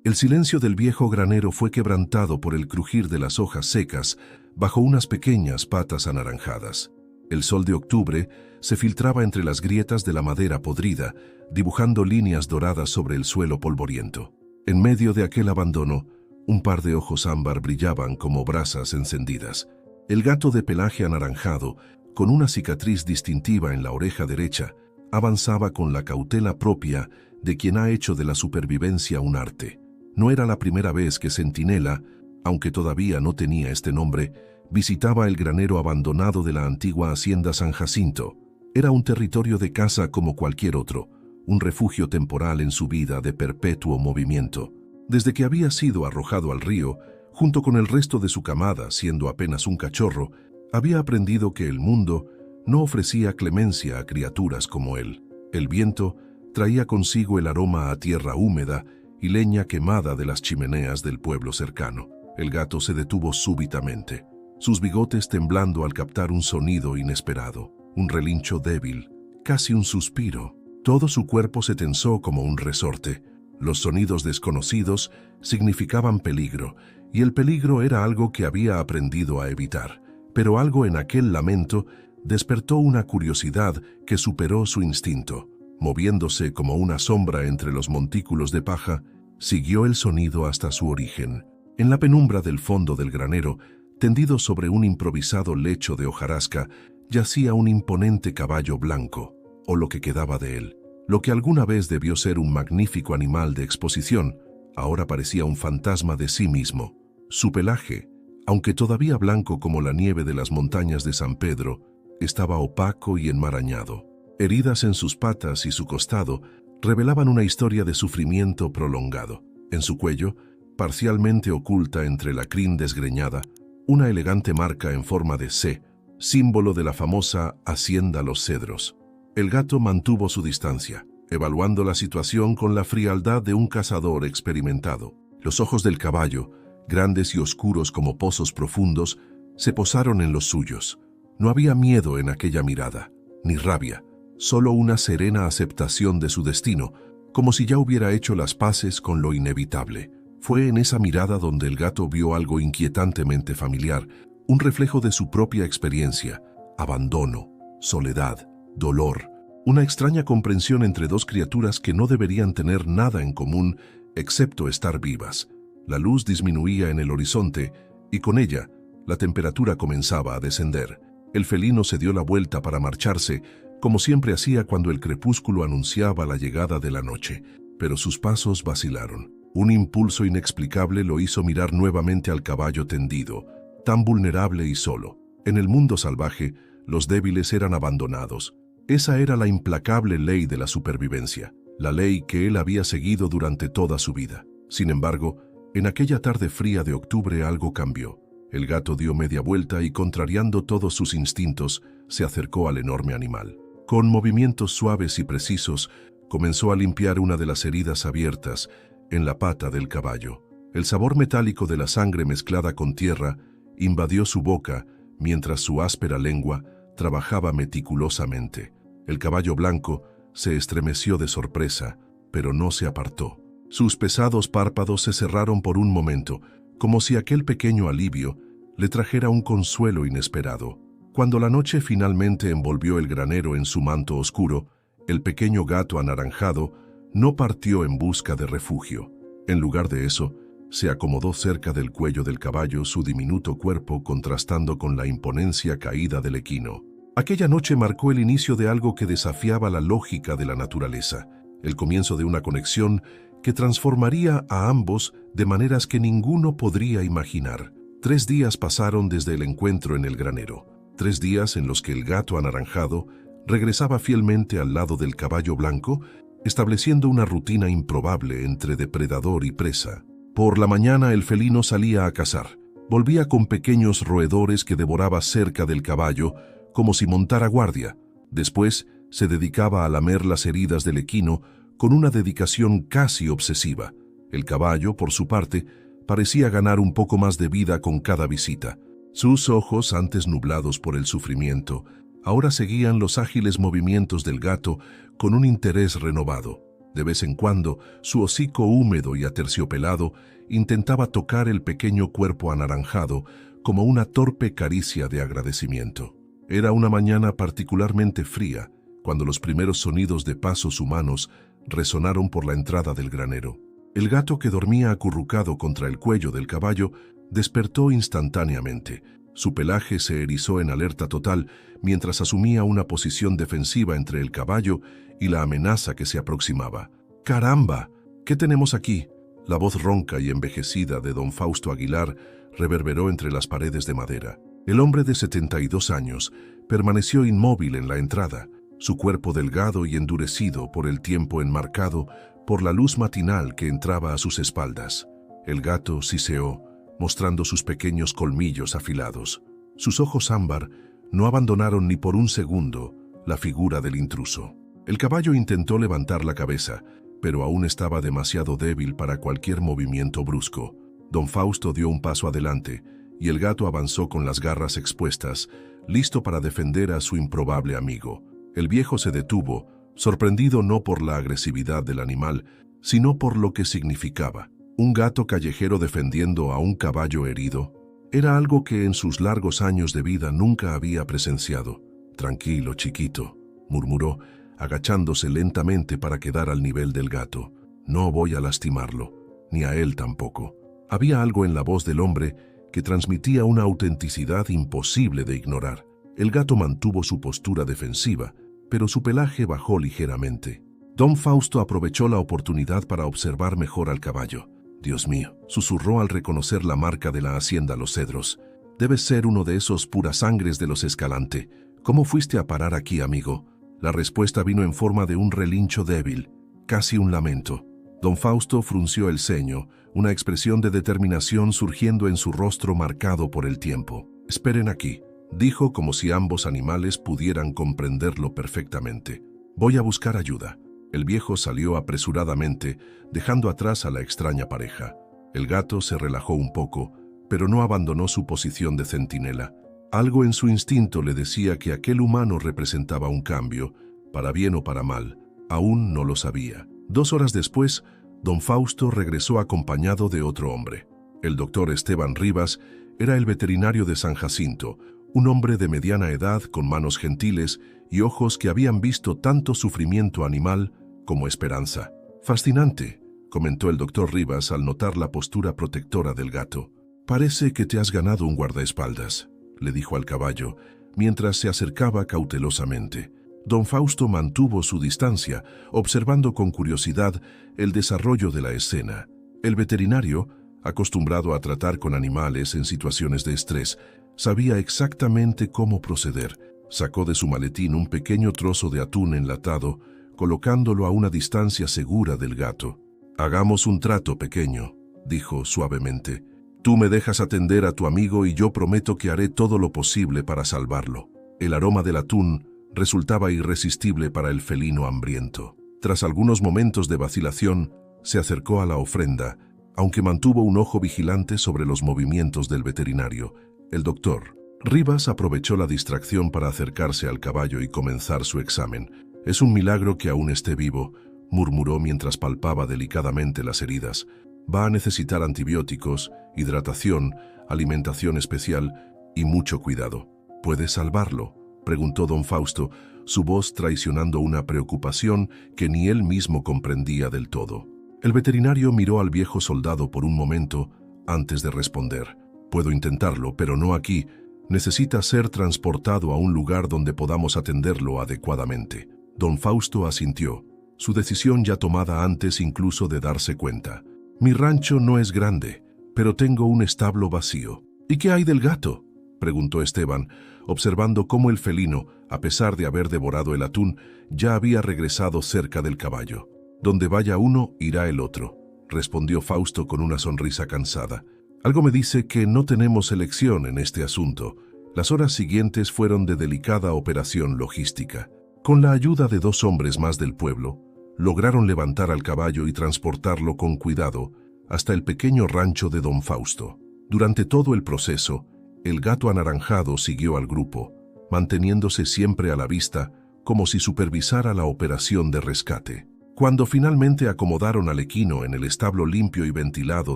El silencio del viejo granero fue quebrantado por el crujir de las hojas secas bajo unas pequeñas patas anaranjadas. El sol de octubre se filtraba entre las grietas de la madera podrida, dibujando líneas doradas sobre el suelo polvoriento. En medio de aquel abandono, un par de ojos ámbar brillaban como brasas encendidas. El gato de pelaje anaranjado, con una cicatriz distintiva en la oreja derecha, avanzaba con la cautela propia de quien ha hecho de la supervivencia un arte. No era la primera vez que Centinela, aunque todavía no tenía este nombre, visitaba el granero abandonado de la antigua hacienda San Jacinto. Era un territorio de caza como cualquier otro, un refugio temporal en su vida de perpetuo movimiento. Desde que había sido arrojado al río, junto con el resto de su camada, siendo apenas un cachorro, había aprendido que el mundo no ofrecía clemencia a criaturas como él. El viento traía consigo el aroma a tierra húmeda y leña quemada de las chimeneas del pueblo cercano. El gato se detuvo súbitamente, sus bigotes temblando al captar un sonido inesperado, un relincho débil, casi un suspiro. Todo su cuerpo se tensó como un resorte. Los sonidos desconocidos significaban peligro, y el peligro era algo que había aprendido a evitar. Pero algo en aquel lamento despertó una curiosidad que superó su instinto. Moviéndose como una sombra entre los montículos de paja, siguió el sonido hasta su origen. En la penumbra del fondo del granero, tendido sobre un improvisado lecho de hojarasca, yacía un imponente caballo blanco, o lo que quedaba de él. Lo que alguna vez debió ser un magnífico animal de exposición, ahora parecía un fantasma de sí mismo. Su pelaje, aunque todavía blanco como la nieve de las montañas de San Pedro, estaba opaco y enmarañado. Heridas en sus patas y su costado revelaban una historia de sufrimiento prolongado. En su cuello, parcialmente oculta entre la crin desgreñada, una elegante marca en forma de C, símbolo de la famosa Hacienda Los Cedros. El gato mantuvo su distancia, evaluando la situación con la frialdad de un cazador experimentado. Los ojos del caballo, grandes y oscuros como pozos profundos, se posaron en los suyos. No había miedo en aquella mirada, ni rabia, solo una serena aceptación de su destino, como si ya hubiera hecho las paces con lo inevitable. Fue en esa mirada donde el gato vio algo inquietantemente familiar, un reflejo de su propia experiencia: abandono, soledad, dolor, una extraña comprensión entre dos criaturas que no deberían tener nada en común excepto estar vivas. La luz disminuía en el horizonte y con ella la temperatura comenzaba a descender. El felino se dio la vuelta para marcharse, como siempre hacía cuando el crepúsculo anunciaba la llegada de la noche, pero sus pasos vacilaron. Un impulso inexplicable lo hizo mirar nuevamente al caballo tendido, tan vulnerable y solo. En el mundo salvaje, los débiles eran abandonados. Esa era la implacable ley de la supervivencia, la ley que él había seguido durante toda su vida. Sin embargo, en aquella tarde fría de octubre algo cambió. El gato dio media vuelta y, contrariando todos sus instintos, se acercó al enorme animal. Con movimientos suaves y precisos, comenzó a limpiar una de las heridas abiertas en la pata del caballo. El sabor metálico de la sangre mezclada con tierra invadió su boca mientras su áspera lengua trabajaba meticulosamente. El caballo blanco se estremeció de sorpresa, pero no se apartó. Sus pesados párpados se cerraron por un momento, como si aquel pequeño alivio le trajera un consuelo inesperado. Cuando la noche finalmente envolvió el granero en su manto oscuro, el pequeño gato anaranjado no partió en busca de refugio. En lugar de eso, se acomodó cerca del cuello del caballo, su diminuto cuerpo contrastando con la imponencia caída del equino. Aquella noche marcó el inicio de algo que desafiaba la lógica de la naturaleza, el comienzo de una conexión que transformaría a ambos de maneras que ninguno podría imaginar. 3 días pasaron desde el encuentro en el granero, 3 días en los que el gato anaranjado regresaba fielmente al lado del caballo blanco, estableciendo una rutina improbable entre depredador y presa. Por la mañana el felino salía a cazar. Volvía con pequeños roedores que devoraba cerca del caballo, como si montara guardia. Después se dedicaba a lamer las heridas del equino con una dedicación casi obsesiva. El caballo, por su parte, parecía ganar un poco más de vida con cada visita. Sus ojos, antes nublados por el sufrimiento, ahora seguían los ágiles movimientos del gato con un interés renovado. De vez en cuando, su hocico húmedo y aterciopelado intentaba tocar el pequeño cuerpo anaranjado como una torpe caricia de agradecimiento. Era una mañana particularmente fría, cuando los primeros sonidos de pasos humanos resonaron por la entrada del granero. El gato, que dormía acurrucado contra el cuello del caballo, despertó instantáneamente. Su pelaje se erizó en alerta total mientras asumía una posición defensiva entre el caballo y la amenaza que se aproximaba. ¡Caramba! ¿Qué tenemos aquí? La voz ronca y envejecida de don Fausto Aguilar reverberó entre las paredes de madera. El hombre de 72 años permaneció inmóvil en la entrada, su cuerpo delgado y endurecido por el tiempo enmarcado por la luz matinal que entraba a sus espaldas. El gato siseó, mostrando sus pequeños colmillos afilados. Sus ojos ámbar no abandonaron ni por un segundo la figura del intruso. El caballo intentó levantar la cabeza, pero aún estaba demasiado débil para cualquier movimiento brusco. Don Fausto dio un paso adelante y el gato avanzó con las garras expuestas, listo para defender a su improbable amigo. El viejo se detuvo, sorprendido no por la agresividad del animal, sino por lo que significaba. Un gato callejero defendiendo a un caballo herido era algo que en sus largos años de vida nunca había presenciado. «Tranquilo, chiquito», murmuró, agachándose lentamente para quedar al nivel del gato. «No voy a lastimarlo, ni a él tampoco». Había algo en la voz del hombre que transmitía una autenticidad imposible de ignorar. El gato mantuvo su postura defensiva, pero su pelaje bajó ligeramente. Don Fausto aprovechó la oportunidad para observar mejor al caballo. «Dios mío», susurró al reconocer la marca de la hacienda Los Cedros. «Debes ser uno de esos purasangres de los Escalante. ¿Cómo fuiste a parar aquí, amigo?» La respuesta vino en forma de un relincho débil, casi un lamento. Don Fausto frunció el ceño, una expresión de determinación surgiendo en su rostro marcado por el tiempo. «Esperen aquí», dijo, como si ambos animales pudieran comprenderlo perfectamente. «Voy a buscar ayuda». El viejo salió apresuradamente, dejando atrás a la extraña pareja. El gato se relajó un poco, pero no abandonó su posición de centinela. Algo en su instinto le decía que aquel humano representaba un cambio, para bien o para mal. Aún no lo sabía. 2 horas después, don Fausto regresó acompañado de otro hombre. El doctor Esteban Rivas era el veterinario de San Jacinto, un hombre de mediana edad con manos gentiles y ojos que habían visto tanto sufrimiento animal como esperanza. «Fascinante», comentó el doctor Rivas al notar la postura protectora del gato. «Parece que te has ganado un guardaespaldas», le dijo al caballo, mientras se acercaba cautelosamente. Don Fausto mantuvo su distancia, observando con curiosidad el desarrollo de la escena. El veterinario, acostumbrado a tratar con animales en situaciones de estrés, sabía exactamente cómo proceder. Sacó de su maletín un pequeño trozo de atún enlatado, colocándolo a una distancia segura del gato. «Hagamos un trato, pequeño», dijo suavemente. «Tú me dejas atender a tu amigo y yo prometo que haré todo lo posible para salvarlo». El aroma del atún resultaba irresistible para el felino hambriento. Tras algunos momentos de vacilación, se acercó a la ofrenda, aunque mantuvo un ojo vigilante sobre los movimientos del veterinario. El doctor Rivas aprovechó la distracción para acercarse al caballo y comenzar su examen. «Es un milagro que aún esté vivo», murmuró mientras palpaba delicadamente las heridas. «Va a necesitar antibióticos, hidratación, alimentación especial y mucho cuidado». «¿Puedes salvarlo?», preguntó don Fausto, su voz traicionando una preocupación que ni él mismo comprendía del todo. El veterinario miró al viejo soldado por un momento antes de responder. «Puedo intentarlo, pero no aquí. Necesita ser transportado a un lugar donde podamos atenderlo adecuadamente». Don Fausto asintió, su decisión ya tomada antes incluso de darse cuenta. «Mi rancho no es grande, pero tengo un establo vacío». «¿Y qué hay del gato?», preguntó Esteban, observando cómo el felino, a pesar de haber devorado el atún, ya había regresado cerca del caballo. «Donde vaya uno, irá el otro», respondió Fausto con una sonrisa cansada. «Algo me dice que no tenemos elección en este asunto». Las horas siguientes fueron de delicada operación logística. Con la ayuda de 2 hombres más del pueblo, lograron levantar al caballo y transportarlo con cuidado hasta el pequeño rancho de don Fausto. Durante todo el proceso, el gato anaranjado siguió al grupo, manteniéndose siempre a la vista como si supervisara la operación de rescate. Cuando finalmente acomodaron al equino en el establo limpio y ventilado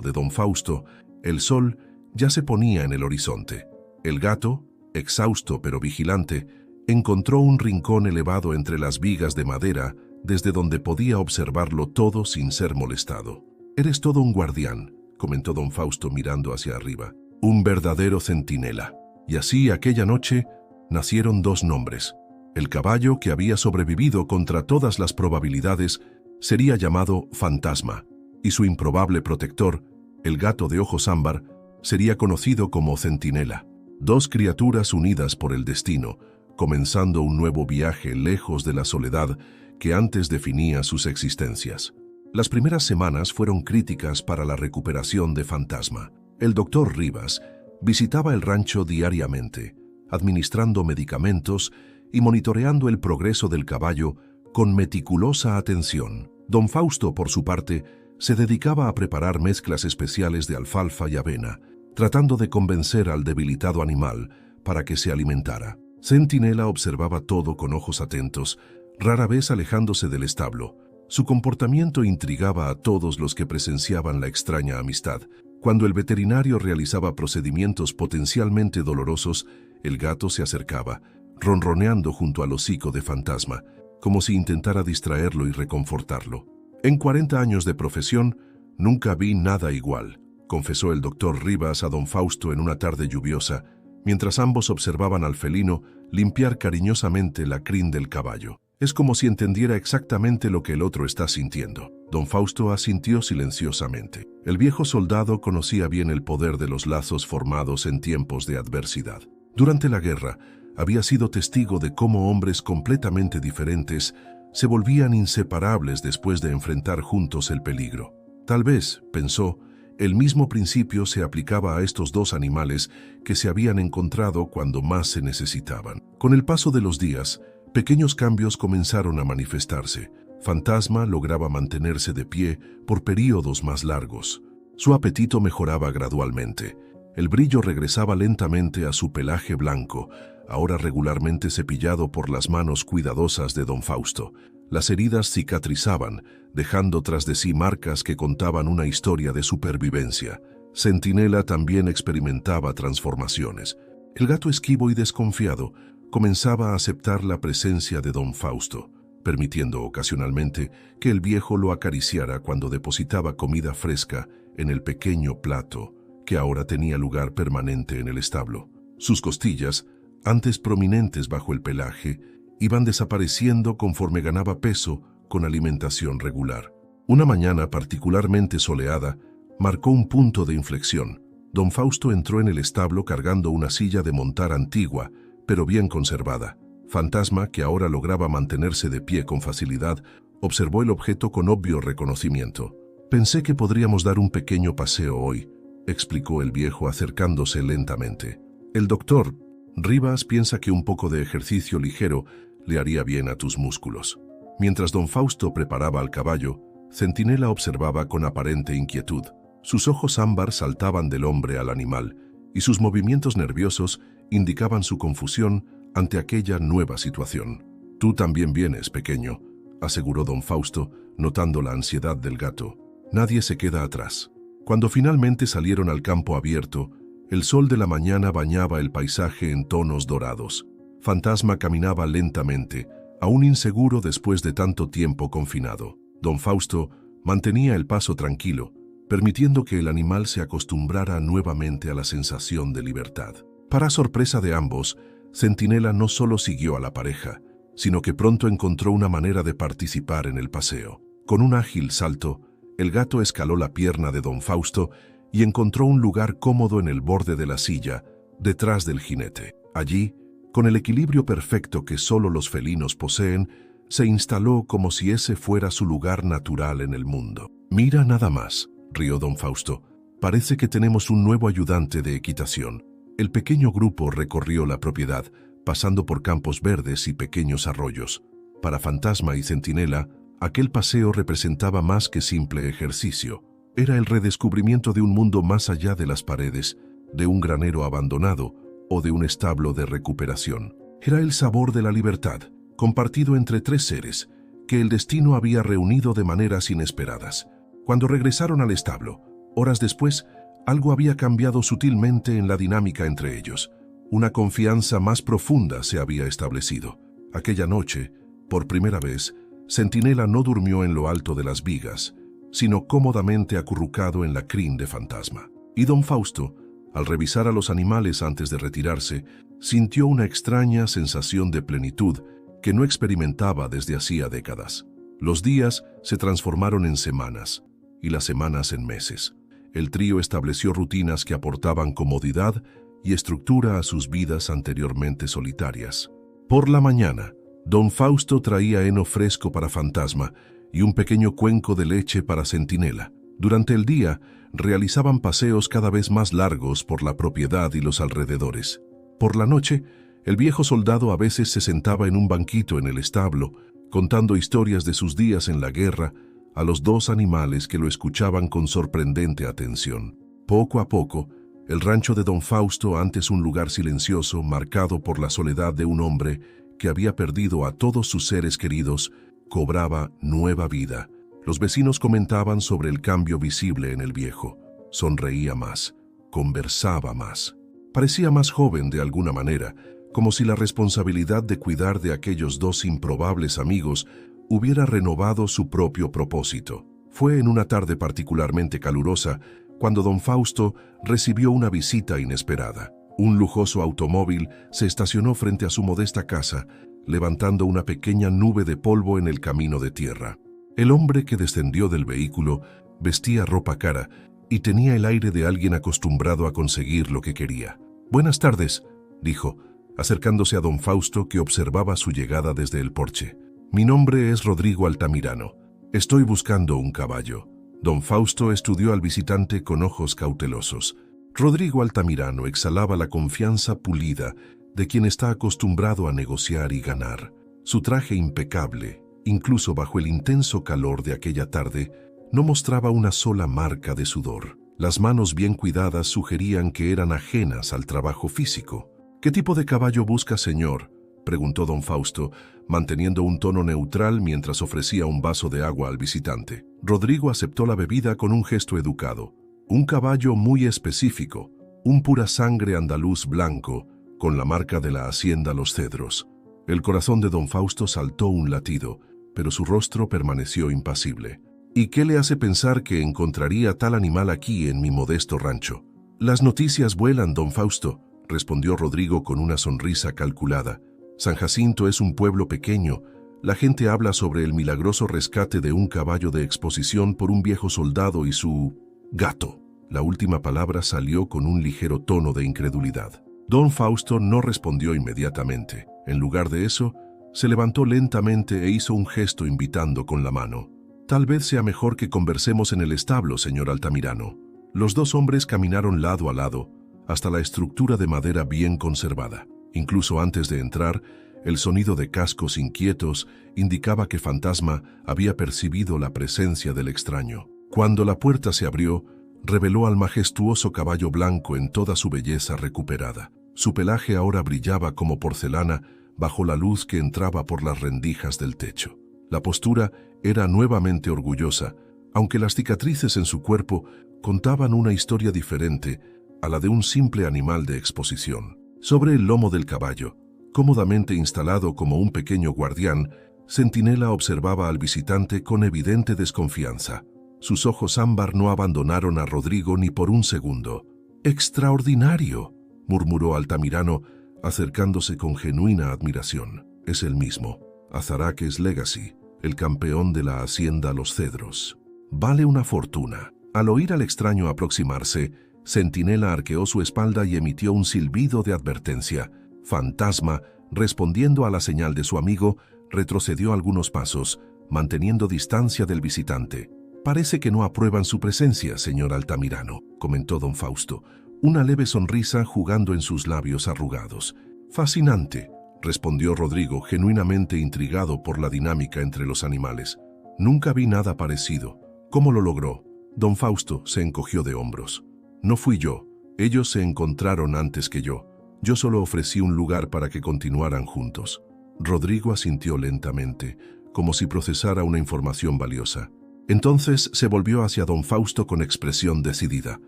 de don Fausto, el sol ya se ponía en el horizonte. El gato, exhausto pero vigilante, encontró un rincón elevado entre las vigas de madera desde donde podía observarlo todo sin ser molestado. «Eres todo un guardián», comentó don Fausto mirando hacia arriba. «Un verdadero centinela». Y así aquella noche nacieron dos nombres. El caballo, que había sobrevivido contra todas las probabilidades, sería llamado Fantasma, y su improbable protector, el gato de ojos ámbar, sería conocido como Centinela. Dos criaturas unidas por el destino, comenzando un nuevo viaje lejos de la soledad que antes definía sus existencias. Las primeras semanas fueron críticas para la recuperación de Fantasma. El doctor Rivas visitaba el rancho diariamente, administrando medicamentos y monitoreando el progreso del caballo con meticulosa atención. Don Fausto, por su parte, se dedicaba a preparar mezclas especiales de alfalfa y avena, tratando de convencer al debilitado animal para que se alimentara. Centinela observaba todo con ojos atentos, rara vez alejándose del establo. Su comportamiento intrigaba a todos los que presenciaban la extraña amistad. Cuando el veterinario realizaba procedimientos potencialmente dolorosos, el gato se acercaba, ronroneando junto al hocico de Fantasma, como si intentara distraerlo y reconfortarlo. «En 40 años de profesión, nunca vi nada igual», confesó el doctor Rivas a don Fausto en una tarde lluviosa, mientras ambos observaban al felino limpiar cariñosamente la crin del caballo. «Es como si entendiera exactamente lo que el otro está sintiendo». Don Fausto asintió silenciosamente. El viejo soldado conocía bien el poder de los lazos formados en tiempos de adversidad. Durante la guerra, había sido testigo de cómo hombres completamente diferentes se volvían inseparables después de enfrentar juntos el peligro. Tal vez, pensó, el mismo principio se aplicaba a estos dos animales que se habían encontrado cuando más se necesitaban. Con el paso de los días, pequeños cambios comenzaron a manifestarse. Fantasma lograba mantenerse de pie por períodos más largos. Su apetito mejoraba gradualmente. El brillo regresaba lentamente a su pelaje blanco, ahora regularmente cepillado por las manos cuidadosas de don Fausto. Las heridas cicatrizaban, dejando tras de sí marcas que contaban una historia de supervivencia. Centinela también experimentaba transformaciones. El gato esquivo y desconfiado comenzaba a aceptar la presencia de don Fausto, permitiendo ocasionalmente que el viejo lo acariciara cuando depositaba comida fresca en el pequeño plato que ahora tenía lugar permanente en el establo. Sus costillas, antes prominentes bajo el pelaje, iban desapareciendo conforme ganaba peso con alimentación regular. Una mañana particularmente soleada marcó un punto de inflexión. Don Fausto entró en el establo cargando una silla de montar antigua, pero bien conservada. Fantasma, que ahora lograba mantenerse de pie con facilidad, observó el objeto con obvio reconocimiento. «Pensé que podríamos dar un pequeño paseo hoy», explicó el viejo acercándose lentamente. «El doctor Rivas piensa que un poco de ejercicio ligero le haría bien a tus músculos». Mientras don Fausto preparaba al caballo, Centinela observaba con aparente inquietud. Sus ojos ámbar saltaban del hombre al animal, y sus movimientos nerviosos indicaban su confusión ante aquella nueva situación. «Tú también vienes, pequeño», aseguró don Fausto, notando la ansiedad del gato. «Nadie se queda atrás». Cuando finalmente salieron al campo abierto, el sol de la mañana bañaba el paisaje en tonos dorados. Fantasma caminaba lentamente, aún inseguro después de tanto tiempo confinado. Don Fausto mantenía el paso tranquilo, permitiendo que el animal se acostumbrara nuevamente a la sensación de libertad. Para sorpresa de ambos, Centinela no solo siguió a la pareja, sino que pronto encontró una manera de participar en el paseo. Con un ágil salto, el gato escaló la pierna de don Fausto y encontró un lugar cómodo en el borde de la silla, detrás del jinete. Allí, con el equilibrio perfecto que solo los felinos poseen, se instaló como si ese fuera su lugar natural en el mundo. «Mira nada más», rió don Fausto. «Parece que tenemos un nuevo ayudante de equitación». El pequeño grupo recorrió la propiedad, pasando por campos verdes y pequeños arroyos. Para Fantasma y Centinela, aquel paseo representaba más que simple ejercicio. Era el redescubrimiento de un mundo más allá de las paredes, de un granero abandonado o de un establo de recuperación. Era el sabor de la libertad, compartido entre tres seres que el destino había reunido de maneras inesperadas. Cuando regresaron al establo, horas después, algo había cambiado sutilmente en la dinámica entre ellos. Una confianza más profunda se había establecido. Aquella noche, por primera vez, Centinela no durmió en lo alto de las vigas, sino cómodamente acurrucado en la crin de Fantasma. Y don Fausto, al revisar a los animales antes de retirarse, sintió una extraña sensación de plenitud que no experimentaba desde hacía décadas. Los días se transformaron en semanas, y las semanas en meses. El trío estableció rutinas que aportaban comodidad y estructura a sus vidas anteriormente solitarias. Por la mañana, don Fausto traía heno fresco para Fantasma y un pequeño cuenco de leche para Centinela. Durante el día, realizaban paseos cada vez más largos por la propiedad y los alrededores. Por la noche, el viejo soldado a veces se sentaba en un banquito en el establo, contando historias de sus días en la guerra a los dos animales que lo escuchaban con sorprendente atención. Poco a poco, el rancho de don Fausto, antes un lugar silencioso, marcado por la soledad de un hombre que había perdido a todos sus seres queridos, cobraba nueva vida. Los vecinos comentaban sobre el cambio visible en el viejo. Sonreía más, conversaba más. Parecía más joven de alguna manera, como si la responsabilidad de cuidar de aquellos dos improbables amigos hubiera renovado su propio propósito. Fue en una tarde particularmente calurosa cuando don Fausto recibió una visita inesperada. Un lujoso automóvil se estacionó frente a su modesta casa, levantando una pequeña nube de polvo en el camino de tierra. El hombre que descendió del vehículo vestía ropa cara y tenía el aire de alguien acostumbrado a conseguir lo que quería. «Buenas tardes», dijo, acercándose a don Fausto, que observaba su llegada desde el porche. «Mi nombre es Rodrigo Altamirano. Estoy buscando un caballo». Don Fausto estudió al visitante con ojos cautelosos. Rodrigo Altamirano exhalaba la confianza pulida de quien está acostumbrado a negociar y ganar. Su traje impecable, incluso bajo el intenso calor de aquella tarde, no mostraba una sola marca de sudor. Las manos bien cuidadas sugerían que eran ajenas al trabajo físico. «¿Qué tipo de caballo busca, señor?», preguntó don Fausto, manteniendo un tono neutral mientras ofrecía un vaso de agua al visitante. Rodrigo aceptó la bebida con un gesto educado. «Un caballo muy específico, un pura sangre andaluz blanco, con la marca de la hacienda Los Cedros». El corazón de don Fausto saltó un latido, pero su rostro permaneció impasible. «¿Y qué le hace pensar que encontraría tal animal aquí en mi modesto rancho?». «Las noticias vuelan, don Fausto», respondió Rodrigo con una sonrisa calculada. «San Jacinto es un pueblo pequeño. La gente habla sobre el milagroso rescate de un caballo de exposición por un viejo soldado y su gato». La última palabra salió con un ligero tono de incredulidad. Don Fausto no respondió inmediatamente. En lugar de eso, se levantó lentamente e hizo un gesto invitando con la mano. «Tal vez sea mejor que conversemos en el establo, señor Altamirano». Los dos hombres caminaron lado a lado hasta la estructura de madera bien conservada. Incluso antes de entrar, el sonido de cascos inquietos indicaba que Fantasma había percibido la presencia del extraño. Cuando la puerta se abrió, reveló al majestuoso caballo blanco en toda su belleza recuperada. Su pelaje ahora brillaba como porcelana bajo la luz que entraba por las rendijas del techo. La postura era nuevamente orgullosa, aunque las cicatrices en su cuerpo contaban una historia diferente a la de un simple animal de exposición. Sobre el lomo del caballo, cómodamente instalado como un pequeño guardián, Centinela observaba al visitante con evidente desconfianza. Sus ojos ámbar no abandonaron a Rodrigo ni por un segundo. «¡Extraordinario!», murmuró Altamirano, acercándose con genuina admiración. «Es el mismo, Azaráquez Legacy, el campeón de la hacienda Los Cedros. Vale una fortuna». Al oír al extraño aproximarse, Centinela arqueó su espalda y emitió un silbido de advertencia. Fantasma, respondiendo a la señal de su amigo, retrocedió algunos pasos, manteniendo distancia del visitante. «Parece que no aprueban su presencia, señor Altamirano», comentó don Fausto, una leve sonrisa jugando en sus labios arrugados. «Fascinante», respondió Rodrigo, genuinamente intrigado por la dinámica entre los animales. «Nunca vi nada parecido. ¿Cómo lo logró?». Don Fausto se encogió de hombros. «No fui yo. Ellos se encontraron antes que yo. Yo solo ofrecí un lugar para que continuaran juntos». Rodrigo asintió lentamente, como si procesara una información valiosa. Entonces se volvió hacia don Fausto con expresión decidida.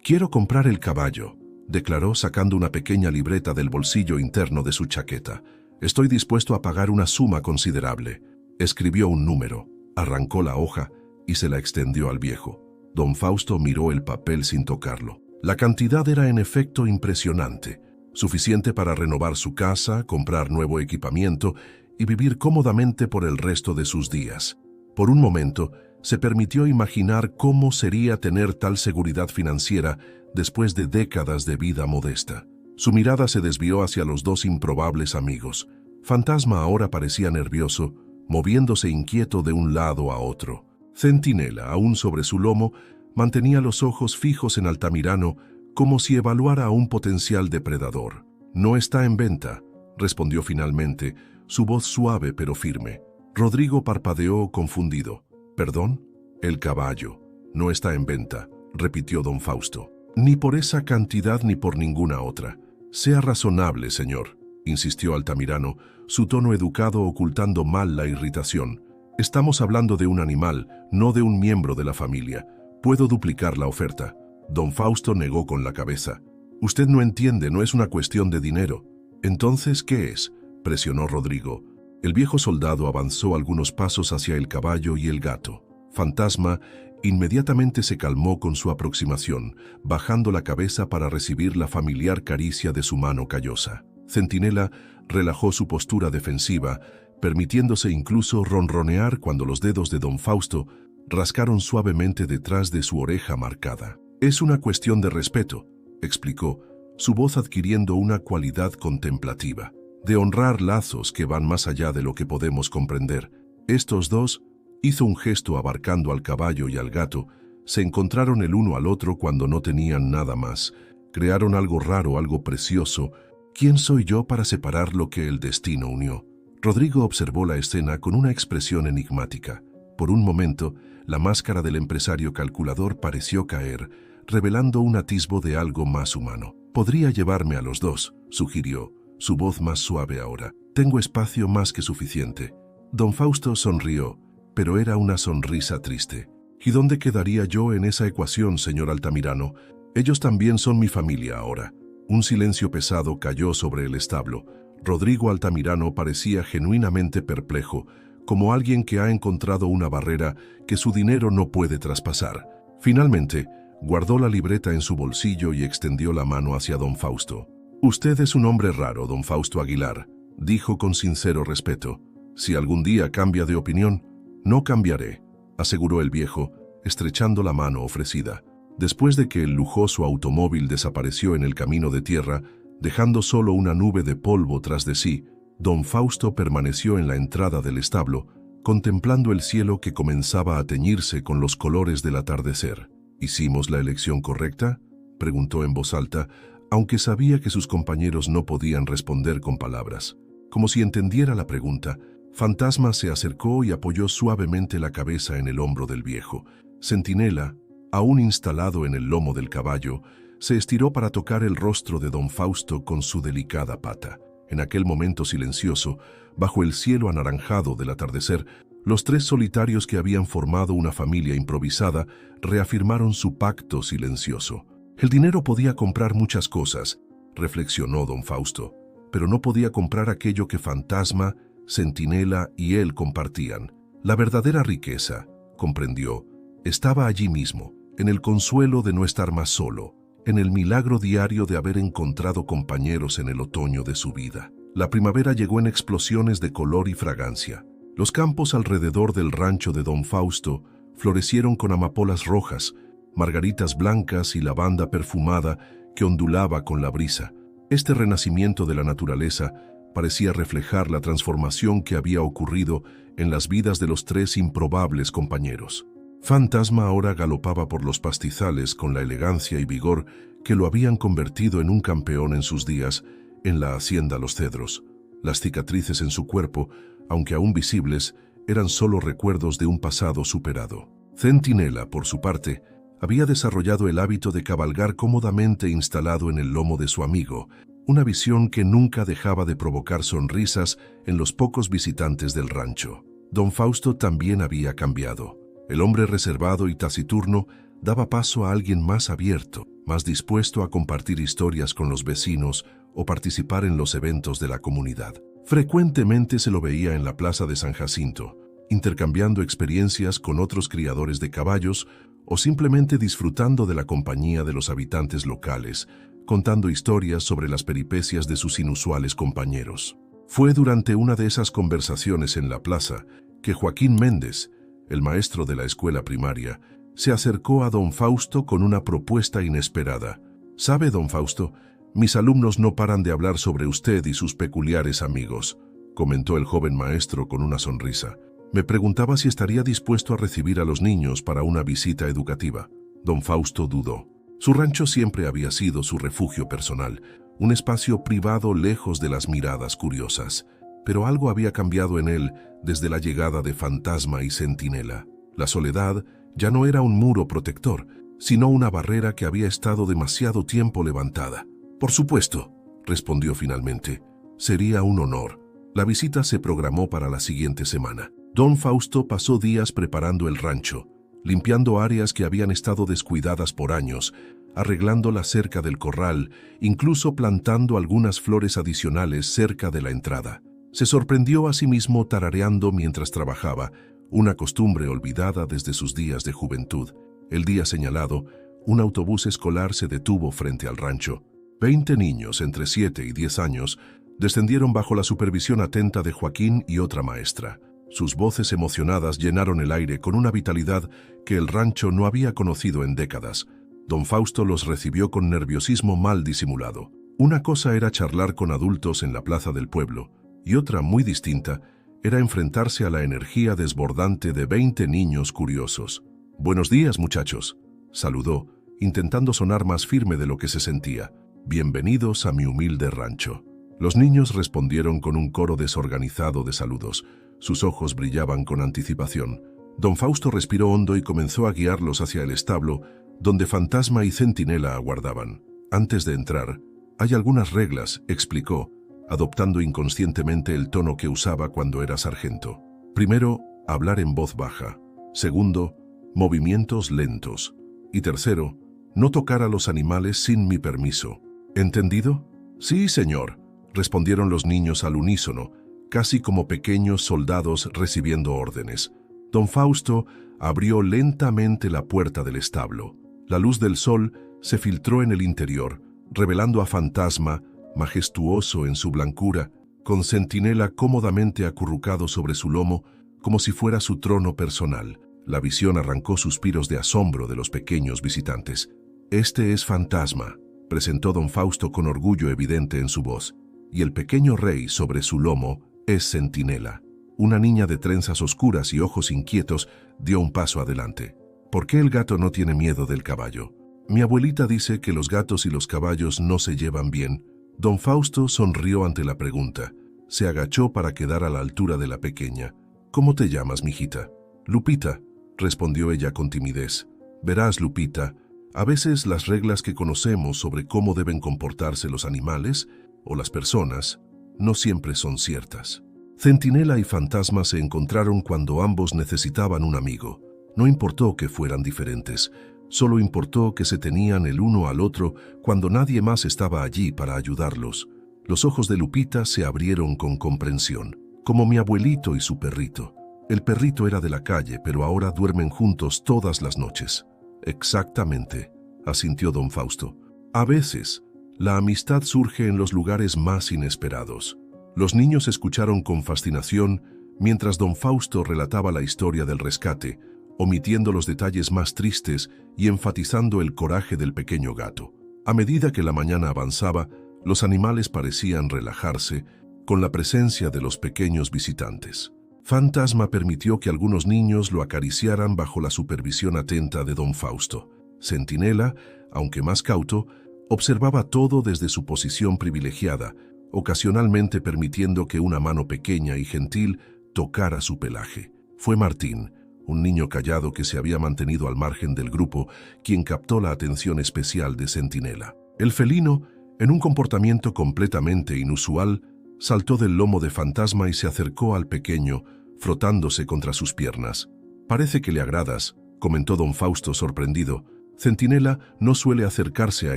«Quiero comprar el caballo», declaró sacando una pequeña libreta del bolsillo interno de su chaqueta. «Estoy dispuesto a pagar una suma considerable». Escribió un número, arrancó la hoja y se la extendió al viejo. Don Fausto miró el papel sin tocarlo. La cantidad era en efecto impresionante, suficiente para renovar su casa, comprar nuevo equipamiento y vivir cómodamente por el resto de sus días. Por un momento, se permitió imaginar cómo sería tener tal seguridad financiera después de décadas de vida modesta. Su mirada se desvió hacia los dos improbables amigos. Fantasma ahora parecía nervioso, moviéndose inquieto de un lado a otro. Centinela, aún sobre su lomo, mantenía los ojos fijos en Altamirano como si evaluara a un potencial depredador. «No está en venta», respondió finalmente, su voz suave pero firme. Rodrigo parpadeó confundido. «¿Perdón?» «El caballo. No está en venta», repitió don Fausto. «Ni por esa cantidad ni por ninguna otra. Sea razonable, señor», insistió Altamirano, su tono educado ocultando mal la irritación. «Estamos hablando de un animal, no de un miembro de la familia. Puedo duplicar la oferta». Don Fausto negó con la cabeza. «Usted no entiende, no es una cuestión de dinero». «¿Entonces qué es?», presionó Rodrigo. El viejo soldado avanzó algunos pasos hacia el caballo y el gato. Fantasma inmediatamente se calmó con su aproximación, bajando la cabeza para recibir la familiar caricia de su mano callosa. Centinela relajó su postura defensiva, permitiéndose incluso ronronear cuando los dedos de don Fausto rascaron suavemente detrás de su oreja marcada. «Es una cuestión de respeto», explicó, su voz adquiriendo una cualidad contemplativa, «de honrar lazos que van más allá de lo que podemos comprender. Estos dos», hizo un gesto abarcando al caballo y al gato, «se encontraron el uno al otro cuando no tenían nada más. Crearon algo raro, algo precioso. ¿Quién soy yo para separar lo que el destino unió?». Rodrigo observó la escena con una expresión enigmática. Por un momento, la máscara del empresario calculador pareció caer, revelando un atisbo de algo más humano. «Podría llevarme a los dos», sugirió, su voz más suave ahora. «Tengo espacio más que suficiente». Don Fausto sonrió, pero era una sonrisa triste. «¿Y dónde quedaría yo en esa ecuación, señor Altamirano? Ellos también son mi familia ahora». Un silencio pesado cayó sobre el establo. Rodrigo Altamirano parecía genuinamente perplejo, como alguien que ha encontrado una barrera que su dinero no puede traspasar. Finalmente, guardó la libreta en su bolsillo y extendió la mano hacia don Fausto. «Usted es un hombre raro, don Fausto Aguilar», dijo con sincero respeto. «Si algún día cambia de opinión, no cambiaré», aseguró el viejo, estrechando la mano ofrecida. Después de que el lujoso automóvil desapareció en el camino de tierra, dejando solo una nube de polvo tras de sí, don Fausto permaneció en la entrada del establo, contemplando el cielo que comenzaba a teñirse con los colores del atardecer. «¿Hicimos la elección correcta?», preguntó en voz alta, aunque sabía que sus compañeros no podían responder con palabras. Como si entendiera la pregunta, Fantasma se acercó y apoyó suavemente la cabeza en el hombro del viejo. Centinela, aún instalado en el lomo del caballo, se estiró para tocar el rostro de don Fausto con su delicada pata. En aquel momento silencioso, bajo el cielo anaranjado del atardecer, los tres solitarios que habían formado una familia improvisada reafirmaron su pacto silencioso. «El dinero podía comprar muchas cosas», reflexionó don Fausto, «pero no podía comprar aquello que Fantasma, Centinela y él compartían. La verdadera riqueza», comprendió, «estaba allí mismo, en el consuelo de no estar más solo, en el milagro diario de haber encontrado compañeros en el otoño de su vida». La primavera llegó en explosiones de color y fragancia. Los campos alrededor del rancho de don Fausto florecieron con amapolas rojas, margaritas blancas y lavanda perfumada que ondulaba con la brisa. Este renacimiento de la naturaleza parecía reflejar la transformación que había ocurrido en las vidas de los tres improbables compañeros. Fantasma ahora galopaba por los pastizales con la elegancia y vigor que lo habían convertido en un campeón en sus días en la hacienda Los Cedros. Las cicatrices en su cuerpo, aunque aún visibles, eran solo recuerdos de un pasado superado. Centinela, por su parte, había desarrollado el hábito de cabalgar cómodamente instalado en el lomo de su amigo, una visión que nunca dejaba de provocar sonrisas en los pocos visitantes del rancho. Don Fausto también había cambiado. El hombre reservado y taciturno daba paso a alguien más abierto, más dispuesto a compartir historias con los vecinos o participar en los eventos de la comunidad. Frecuentemente se lo veía en la plaza de San Jacinto, intercambiando experiencias con otros criadores de caballos o simplemente disfrutando de la compañía de los habitantes locales, contando historias sobre las peripecias de sus inusuales compañeros. Fue durante una de esas conversaciones en la plaza que Joaquín Méndez, el maestro de la escuela primaria, se acercó a don Fausto con una propuesta inesperada. «¿Sabe, don Fausto? Mis alumnos no paran de hablar sobre usted y sus peculiares amigos», comentó el joven maestro con una sonrisa. «Me preguntaba si estaría dispuesto a recibir a los niños para una visita educativa». Don Fausto dudó. Su rancho siempre había sido su refugio personal, un espacio privado lejos de las miradas curiosas. Pero algo había cambiado en él desde la llegada de Fantasma y Centinela. La soledad ya no era un muro protector, sino una barrera que había estado demasiado tiempo levantada. «Por supuesto», respondió finalmente. «Sería un honor». La visita se programó para la siguiente semana. Don Fausto pasó días preparando el rancho, limpiando áreas que habían estado descuidadas por años, arreglando la cerca del corral, incluso plantando algunas flores adicionales cerca de la entrada. Se sorprendió a sí mismo tarareando mientras trabajaba, una costumbre olvidada desde sus días de juventud. El día señalado, un autobús escolar se detuvo frente al rancho. 20 niños entre 7 y 10 años descendieron bajo la supervisión atenta de Joaquín y otra maestra. Sus voces emocionadas llenaron el aire con una vitalidad que el rancho no había conocido en décadas. Don Fausto los recibió con nerviosismo mal disimulado. Una cosa era charlar con adultos en la plaza del pueblo, y otra, muy distinta, era enfrentarse a la energía desbordante de 20 niños curiosos. «Buenos días, muchachos», saludó, intentando sonar más firme de lo que se sentía. «Bienvenidos a mi humilde rancho». Los niños respondieron con un coro desorganizado de saludos. Sus ojos brillaban con anticipación. Don Fausto respiró hondo y comenzó a guiarlos hacia el establo, donde Fantasma y Centinela aguardaban. «Antes de entrar, hay algunas reglas», explicó, adoptando inconscientemente el tono que usaba cuando era sargento. Primero, hablar en voz baja. Segundo, movimientos lentos. Y tercero, no tocar a los animales sin mi permiso. ¿Entendido? «Sí, señor», respondieron los niños al unísono, casi como pequeños soldados recibiendo órdenes. Don Fausto abrió lentamente la puerta del establo. La luz del sol se filtró en el interior, revelando a Fantasma, majestuoso en su blancura, con Centinela cómodamente acurrucado sobre su lomo, como si fuera su trono personal. La visión arrancó suspiros de asombro de los pequeños visitantes. «Este es Fantasma», presentó don Fausto con orgullo evidente en su voz, «y el pequeño rey sobre su lomo es Centinela». Una niña de trenzas oscuras y ojos inquietos dio un paso adelante. «¿Por qué el gato no tiene miedo del caballo?» «Mi abuelita dice que los gatos y los caballos no se llevan bien». Don Fausto sonrió ante la pregunta. Se agachó para quedar a la altura de la pequeña. «¿Cómo te llamas, mijita?» «Lupita», respondió ella con timidez. «Verás, Lupita, a veces las reglas que conocemos sobre cómo deben comportarse los animales o las personas no siempre son ciertas». Centinela y Fantasma se encontraron cuando ambos necesitaban un amigo. No importó que fueran diferentes, solo importó que se tenían el uno al otro cuando nadie más estaba allí para ayudarlos. Los ojos de Lupita se abrieron con comprensión. «Como mi abuelito y su perrito. El perrito era de la calle, pero ahora duermen juntos todas las noches». «Exactamente», asintió don Fausto. «A veces, la amistad surge en los lugares más inesperados». Los niños escucharon con fascinación mientras don Fausto relataba la historia del rescate, omitiendo los detalles más tristes y enfatizando el coraje del pequeño gato. A medida que la mañana avanzaba, los animales parecían relajarse con la presencia de los pequeños visitantes. Fantasma permitió que algunos niños lo acariciaran bajo la supervisión atenta de don Fausto. Centinela, aunque más cauto, observaba todo desde su posición privilegiada, ocasionalmente permitiendo que una mano pequeña y gentil tocara su pelaje. Fue Martín, un niño callado que se había mantenido al margen del grupo, quien captó la atención especial de Centinela. El felino, en un comportamiento completamente inusual, saltó del lomo de Fantasma y se acercó al pequeño, frotándose contra sus piernas. «Parece que le agradas», comentó don Fausto sorprendido. «Centinela no suele acercarse a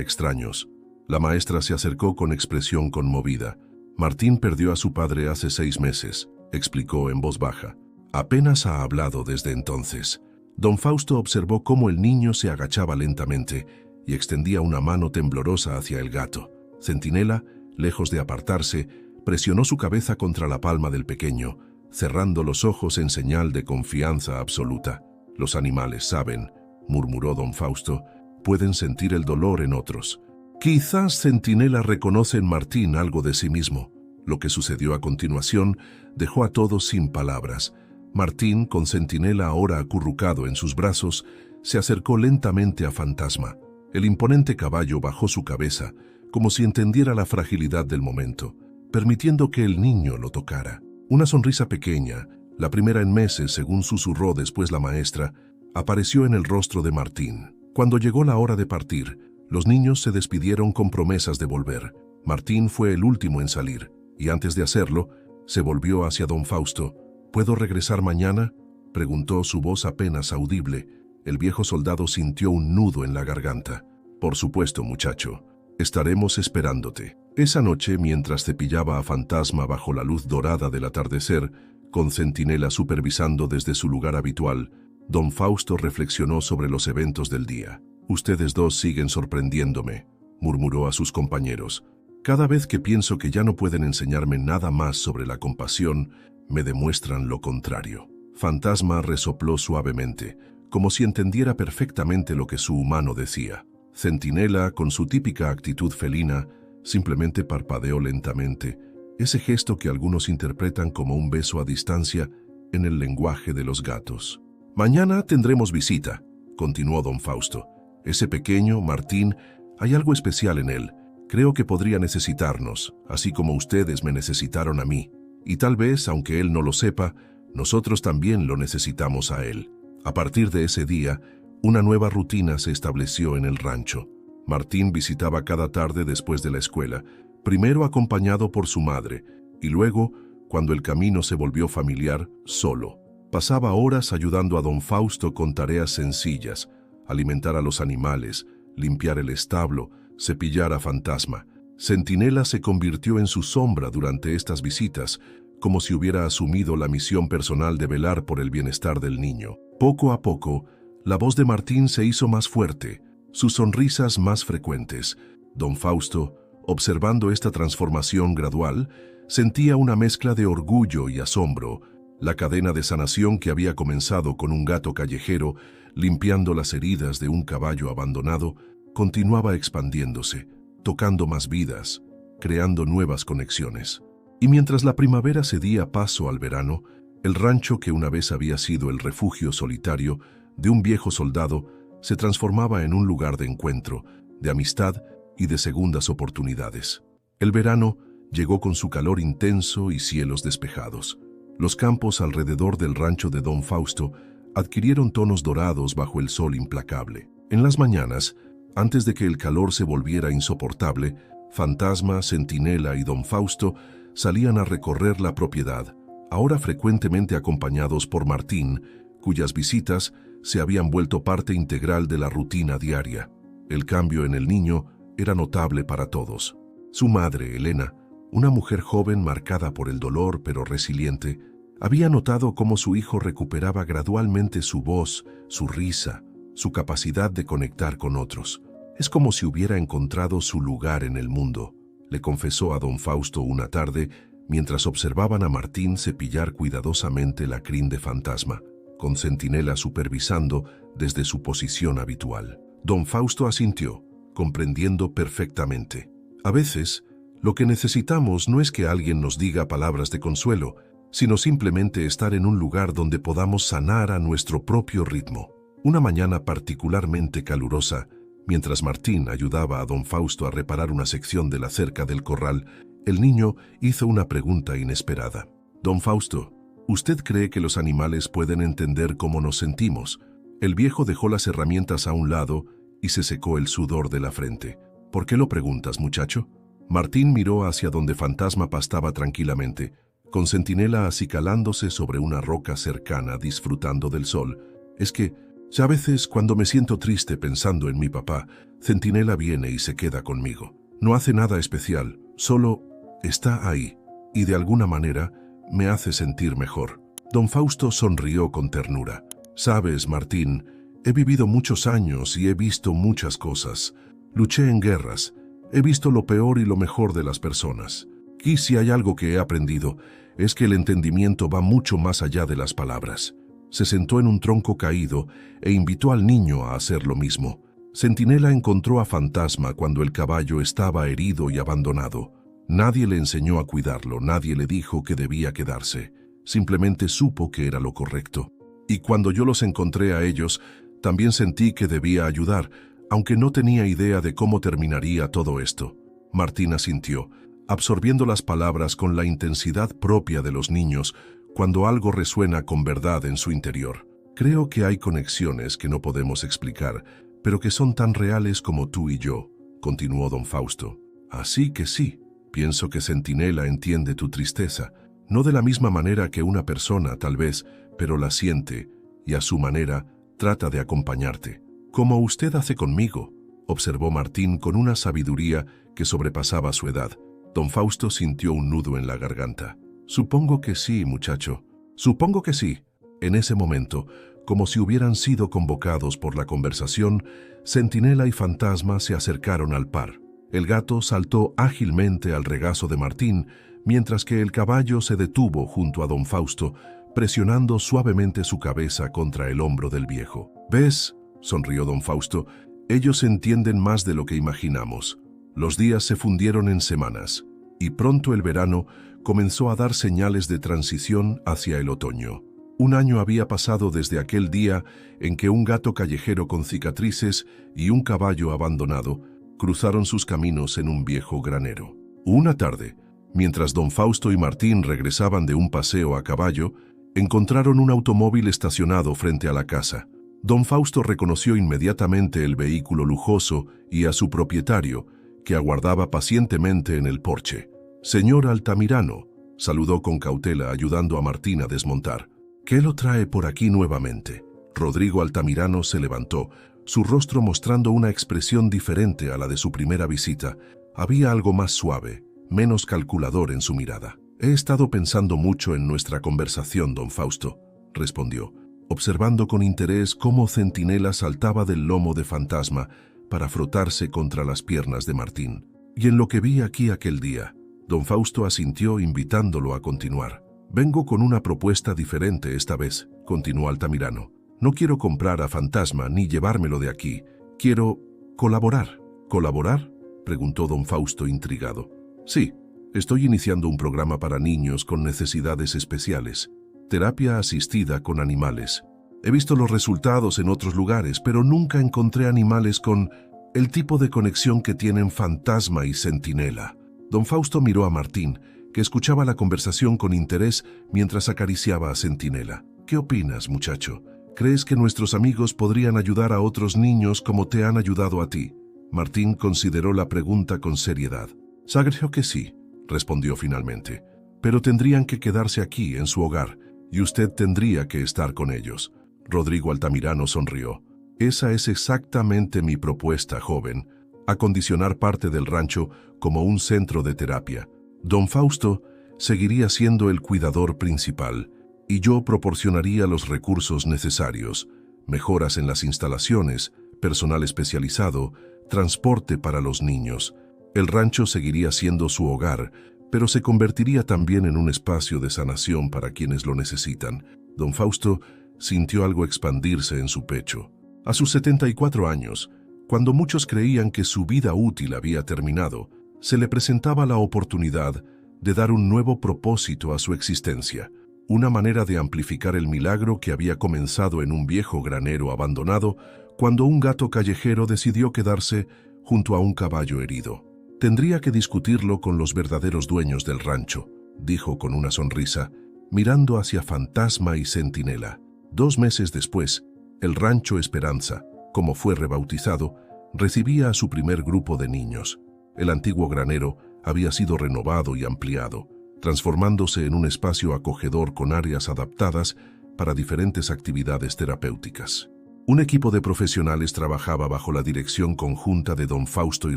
extraños». La maestra se acercó con expresión conmovida. «Martín perdió a su padre hace 6 meses», explicó en voz baja. «Apenas ha hablado desde entonces». Don Fausto observó cómo el niño se agachaba lentamente y extendía una mano temblorosa hacia el gato. Centinela, lejos de apartarse, presionó su cabeza contra la palma del pequeño, cerrando los ojos en señal de confianza absoluta. «Los animales saben», murmuró don Fausto, «pueden sentir el dolor en otros». Quizás Centinela reconoce en Martín algo de sí mismo. Lo que sucedió a continuación dejó a todos sin palabras. Martín, con Centinela ahora acurrucado en sus brazos, se acercó lentamente a Fantasma. El imponente caballo bajó su cabeza, como si entendiera la fragilidad del momento, permitiendo que el niño lo tocara. Una sonrisa pequeña, la primera en meses, según susurró después la maestra, apareció en el rostro de Martín. Cuando llegó la hora de partir, los niños se despidieron con promesas de volver. Martín fue el último en salir, y antes de hacerlo, se volvió hacia don Fausto. «¿Puedo regresar mañana?», preguntó, su voz apenas audible. El viejo soldado sintió un nudo en la garganta. «Por supuesto, muchacho. Estaremos esperándote». Esa noche, mientras cepillaba a Fantasma bajo la luz dorada del atardecer, con Centinela supervisando desde su lugar habitual, don Fausto reflexionó sobre los eventos del día. «Ustedes dos siguen sorprendiéndome», murmuró a sus compañeros. «Cada vez que pienso que ya no pueden enseñarme nada más sobre la compasión, me demuestran lo contrario». Fantasma resopló suavemente, como si entendiera perfectamente lo que su humano decía. Centinela, con su típica actitud felina, simplemente parpadeó lentamente, ese gesto que algunos interpretan como un beso a distancia en el lenguaje de los gatos. «Mañana tendremos visita», continuó don Fausto. «Ese pequeño, Martín, hay algo especial en él. Creo que podría necesitarnos, así como ustedes me necesitaron a mí. Y tal vez, aunque él no lo sepa, nosotros también lo necesitamos a él». A partir de ese día, una nueva rutina se estableció en el rancho. Martín visitaba cada tarde después de la escuela, primero acompañado por su madre, y luego, cuando el camino se volvió familiar, solo. Pasaba horas ayudando a don Fausto con tareas sencillas: alimentar a los animales, limpiar el establo, cepillar a Fantasma. Centinela se convirtió en su sombra durante estas visitas, como si hubiera asumido la misión personal de velar por el bienestar del niño. Poco a poco, la voz de Martín se hizo más fuerte, sus sonrisas más frecuentes. Don Fausto, observando esta transformación gradual, sentía una mezcla de orgullo y asombro. La cadena de sanación que había comenzado con un gato callejero, limpiando las heridas de un caballo abandonado, continuaba expandiéndose, tocando más vidas, creando nuevas conexiones. Y mientras la primavera cedía paso al verano, el rancho que una vez había sido el refugio solitario de un viejo soldado se transformaba en un lugar de encuentro, de amistad y de segundas oportunidades. El verano llegó con su calor intenso y cielos despejados. Los campos alrededor del rancho de don Fausto adquirieron tonos dorados bajo el sol implacable. En las mañanas, antes de que el calor se volviera insoportable, Fantasma, Centinela y don Fausto salían a recorrer la propiedad, ahora frecuentemente acompañados por Martín, cuyas visitas se habían vuelto parte integral de la rutina diaria. El cambio en el niño era notable para todos. Su madre, Elena, una mujer joven marcada por el dolor pero resiliente, había notado cómo su hijo recuperaba gradualmente su voz, su risa, su capacidad de conectar con otros. «Es como si hubiera encontrado su lugar en el mundo», le confesó a don Fausto una tarde mientras observaban a Martín cepillar cuidadosamente la crin de Fantasma, con Centinela supervisando desde su posición habitual. Don Fausto asintió, comprendiendo perfectamente. A veces, lo que necesitamos no es que alguien nos diga palabras de consuelo, sino simplemente estar en un lugar donde podamos sanar a nuestro propio ritmo. Una mañana particularmente calurosa, mientras Martín ayudaba a don Fausto a reparar una sección de la cerca del corral, el niño hizo una pregunta inesperada. «Don Fausto, ¿usted cree que los animales pueden entender cómo nos sentimos?» El viejo dejó las herramientas a un lado y se secó el sudor de la frente. «¿Por qué lo preguntas, muchacho?» Martín miró hacia donde Fantasma pastaba tranquilamente, con Centinela acicalándose sobre una roca cercana disfrutando del sol. Es que, a veces cuando me siento triste pensando en mi papá, Centinela viene y se queda conmigo. No hace nada especial, solo está ahí, y de alguna manera me hace sentir mejor. Don Fausto sonrió con ternura. Sabes, Martín, he vivido muchos años y he visto muchas cosas. Luché en guerras, he visto lo peor y lo mejor de las personas. Y si hay algo que he aprendido, es que el entendimiento va mucho más allá de las palabras. Se sentó en un tronco caído e invitó al niño a hacer lo mismo. Centinela encontró a Fantasma cuando el caballo estaba herido y abandonado. Nadie le enseñó a cuidarlo, nadie le dijo que debía quedarse. Simplemente supo que era lo correcto. Y cuando yo los encontré a ellos, también sentí que debía ayudar, aunque no tenía idea de cómo terminaría todo esto. Martín asintió, absorbiendo las palabras con la intensidad propia de los niños cuando algo resuena con verdad en su interior. Creo que hay conexiones que no podemos explicar, pero que son tan reales como tú y yo, continuó don Fausto. Así que sí, pienso que Centinela entiende tu tristeza, no de la misma manera que una persona tal vez, pero la siente, y a su manera trata de acompañarte. Como usted hace conmigo, observó Martín con una sabiduría que sobrepasaba su edad. Don Fausto sintió un nudo en la garganta. Supongo que sí, muchacho. Supongo que sí. En ese momento, como si hubieran sido convocados por la conversación, Centinela y Fantasma se acercaron al par. El gato saltó ágilmente al regazo de Martín, mientras que el caballo se detuvo junto a don Fausto, presionando suavemente su cabeza contra el hombro del viejo. ¿Ves?, sonrió don Fausto, ellos entienden más de lo que imaginamos. Los días se fundieron en semanas, y pronto el verano comenzó a dar señales de transición hacia el otoño. Un año había pasado desde aquel día en que un gato callejero con cicatrices y un caballo abandonado cruzaron sus caminos en un viejo granero. Una tarde, mientras don Fausto y Martín regresaban de un paseo a caballo, encontraron un automóvil estacionado frente a la casa. Don Fausto reconoció inmediatamente el vehículo lujoso y a su propietario, que aguardaba pacientemente en el porche. «Señor Altamirano», saludó con cautela ayudando a Martín a desmontar. «¿Qué lo trae por aquí nuevamente?» Rodrigo Altamirano se levantó, su rostro mostrando una expresión diferente a la de su primera visita. Había algo más suave, menos calculador en su mirada. «He estado pensando mucho en nuestra conversación, don Fausto», respondió, observando con interés cómo Centinela saltaba del lomo de Fantasma para frotarse contra las piernas de Martín. «Y en lo que vi aquí aquel día». Don Fausto asintió invitándolo a continuar. «Vengo con una propuesta diferente esta vez», continuó Altamirano. «No quiero comprar a Fantasma ni llevármelo de aquí. Quiero colaborar». «¿Colaborar?», preguntó don Fausto intrigado. «Sí, estoy iniciando un programa para niños con necesidades especiales. Terapia asistida con animales. He visto los resultados en otros lugares, pero nunca encontré animales con el tipo de conexión que tienen Fantasma y Centinela». Don Fausto miró a Martín, que escuchaba la conversación con interés mientras acariciaba a Centinela. «¿Qué opinas, muchacho? ¿Crees que nuestros amigos podrían ayudar a otros niños como te han ayudado a ti?» Martín consideró la pregunta con seriedad. «Creo que sí», respondió finalmente. «Pero tendrían que quedarse aquí, en su hogar, y usted tendría que estar con ellos». Rodrigo Altamirano sonrió. «Esa es exactamente mi propuesta, joven. Acondicionar parte del rancho como un centro de terapia. Don Fausto seguiría siendo el cuidador principal y yo proporcionaría los recursos necesarios, mejoras en las instalaciones, personal especializado, transporte para los niños. El rancho seguiría siendo su hogar, pero se convertiría también en un espacio de sanación para quienes lo necesitan». Don Fausto sintió algo expandirse en su pecho. A sus 74 años, cuando muchos creían que su vida útil había terminado, se le presentaba la oportunidad de dar un nuevo propósito a su existencia, una manera de amplificar el milagro que había comenzado en un viejo granero abandonado cuando un gato callejero decidió quedarse junto a un caballo herido. «Tendría que discutirlo con los verdaderos dueños del rancho», dijo con una sonrisa, mirando hacia Fantasma y Centinela. 2 meses después, el Rancho Esperanza, como fue rebautizado, recibía a su primer grupo de niños. El antiguo granero había sido renovado y ampliado. transformándose en un espacio acogedor con áreas adaptadas para diferentes actividades terapéuticas. Un equipo de profesionales trabajaba bajo la dirección conjunta de don Fausto y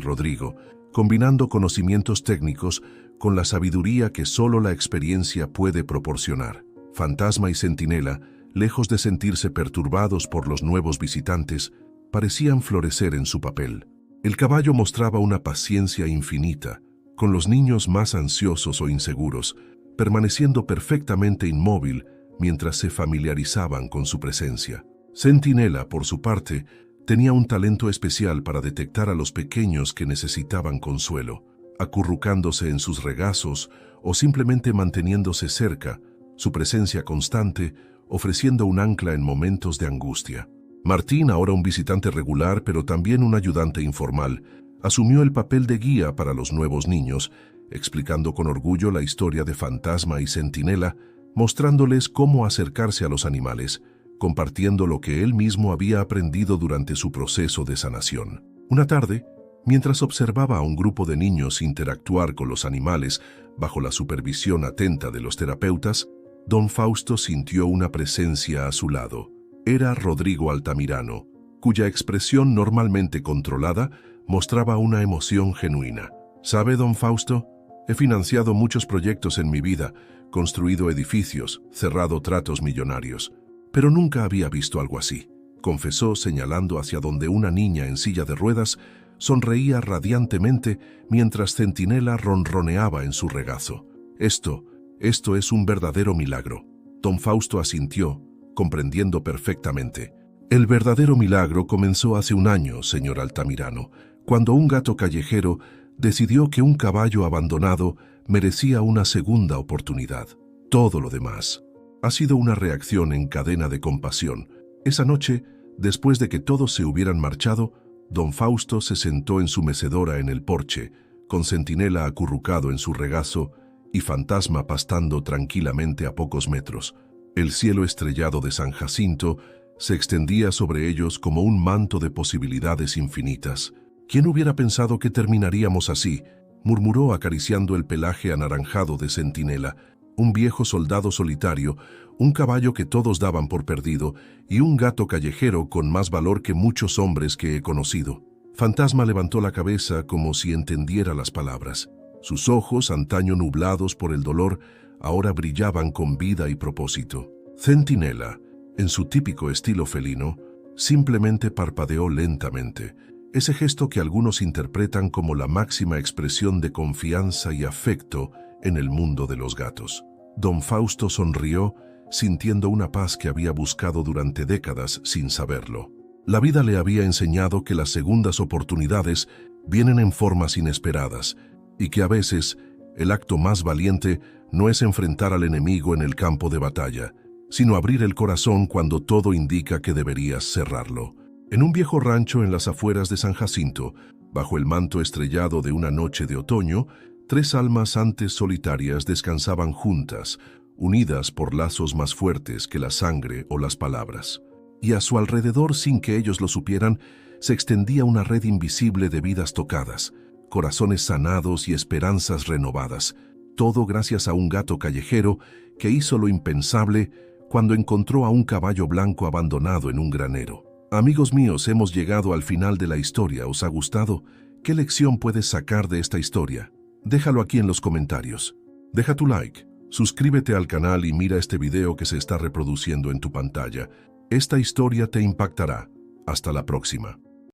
Rodrigo, combinando conocimientos técnicos con la sabiduría que solo la experiencia puede proporcionar. Fantasma y Centinela, lejos de sentirse perturbados por los nuevos visitantes, parecían florecer en su papel. El caballo mostraba una paciencia infinita, con los niños más ansiosos o inseguros, permaneciendo perfectamente inmóvil mientras se familiarizaban con su presencia. Centinela, por su parte, tenía un talento especial para detectar a los pequeños que necesitaban consuelo, acurrucándose en sus regazos o simplemente manteniéndose cerca, su presencia constante, ofreciendo un ancla en momentos de angustia. Martín, ahora un visitante regular pero también un ayudante informal, asumió el papel de guía para los nuevos niños, explicando con orgullo la historia de Fantasma y Centinela, mostrándoles cómo acercarse a los animales, compartiendo lo que él mismo había aprendido durante su proceso de sanación. Una tarde, mientras observaba a un grupo de niños interactuar con los animales bajo la supervisión atenta de los terapeutas, don Fausto sintió una presencia a su lado. Era Rodrigo Altamirano, cuya expresión normalmente controlada mostraba una emoción genuina. ¿Sabe, don Fausto? He financiado muchos proyectos en mi vida, construido edificios, cerrado tratos millonarios, pero nunca había visto algo así, confesó señalando hacia donde una niña en silla de ruedas sonreía radiantemente mientras Centinela ronroneaba en su regazo. Esto es un verdadero milagro. Don Fausto asintió, comprendiendo perfectamente. El verdadero milagro comenzó hace un año, señor Altamirano, cuando un gato callejero decidió que un caballo abandonado merecía una segunda oportunidad. Todo lo demás ha sido una reacción en cadena de compasión. Esa noche, después de que todos se hubieran marchado, don Fausto se sentó en su mecedora en el porche, con Centinela acurrucado en su regazo y Fantasma pastando tranquilamente a pocos metros. El cielo estrellado de San Jacinto se extendía sobre ellos como un manto de posibilidades infinitas. ¿Quién hubiera pensado que terminaríamos así?, murmuró acariciando el pelaje anaranjado de Centinela, un viejo soldado solitario, un caballo que todos daban por perdido y un gato callejero con más valor que muchos hombres que he conocido. Fantasma levantó la cabeza como si entendiera las palabras. Sus ojos, antaño nublados por el dolor, ahora brillaban con vida y propósito. Centinela, en su típico estilo felino, simplemente parpadeó lentamente, ese gesto que algunos interpretan como la máxima expresión de confianza y afecto en el mundo de los gatos. Don Fausto sonrió, sintiendo una paz que había buscado durante décadas sin saberlo. La vida le había enseñado que las segundas oportunidades vienen en formas inesperadas y que a veces el acto más valiente no es enfrentar al enemigo en el campo de batalla, sino abrir el corazón cuando todo indica que deberías cerrarlo. En un viejo rancho en las afueras de San Jacinto, bajo el manto estrellado de una noche de otoño, 3 almas antes solitarias descansaban juntas, unidas por lazos más fuertes que la sangre o las palabras. Y a su alrededor, sin que ellos lo supieran, se extendía una red invisible de vidas tocadas, corazones sanados y esperanzas renovadas, todo gracias a un gato callejero que hizo lo impensable cuando encontró a un caballo blanco abandonado en un granero. Amigos míos, hemos llegado al final de la historia. ¿Os ha gustado? ¿Qué lección puedes sacar de esta historia? Déjalo aquí en los comentarios. Deja tu like, suscríbete al canal y mira este video que se está reproduciendo en tu pantalla. Esta historia te impactará. Hasta la próxima.